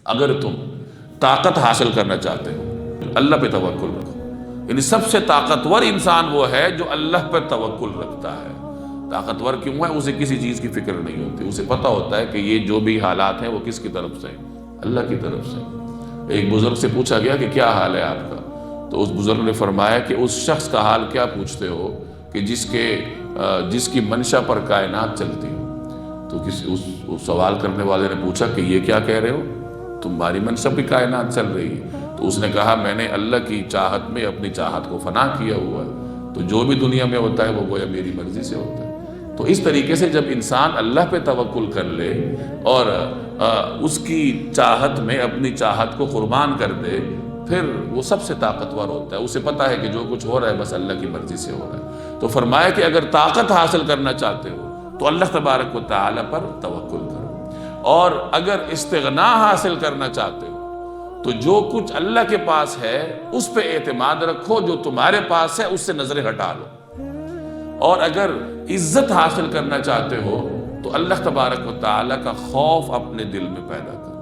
اگر تم طاقت حاصل کرنا چاہتے ہو اللہ پہ توکل رکھو. یعنی سب سے طاقتور انسان وہ ہے جو اللہ پر توکل رکھتا ہے. طاقتور کیوں ہے؟ اسے کسی چیز کی فکر نہیں ہوتی. اسے پتہ ہوتا ہے کہ یہ جو بھی حالات ہیں وہ کس کی طرف سے ہیں؟ اللہ کی طرف سے. ایک بزرگ سے پوچھا گیا کہ کیا حال ہے آپ کا؟ تو اس بزرگ نے فرمایا کہ اس شخص کا حال کیا پوچھتے ہو کہ جس کی منشا پر کائنات چلتی ہو. تو اس سوال کرنے والے نے پوچھا کہ یہ کیا کہہ رہے ہو؟ تمہاری منشا پہ کائنات چل رہی ہے. تو اس نے کہا میں نے اللہ کی چاہت میں اپنی چاہت کو فنا کیا ہوا ہے. تو جو بھی دنیا میں ہوتا ہے وہ گویا میری مرضی سے ہوتا ہے. تو اس طریقے سے جب انسان اللہ پہ توکل کر لے اور اس کی چاہت میں اپنی چاہت کو قربان کر دے پھر وہ سب سے طاقتور ہوتا ہے. اسے پتہ ہے کہ جو کچھ ہو رہا ہے بس اللہ کی مرضی سے ہو رہا ہے. تو فرمایا کہ اگر طاقت حاصل کرنا چاہتے ہو تو اللہ تبارک و تعالی پر توکل کرو، اور اگر استغنا حاصل کرنا چاہتے ہو تو جو کچھ اللہ کے پاس ہے اس پہ اعتماد رکھو، جو تمہارے پاس ہے اس سے نظریں ہٹا لو. اور اگر عزت حاصل کرنا چاہتے ہو تو اللہ تبارک و تعالی کا خوف اپنے دل میں پیدا کرو.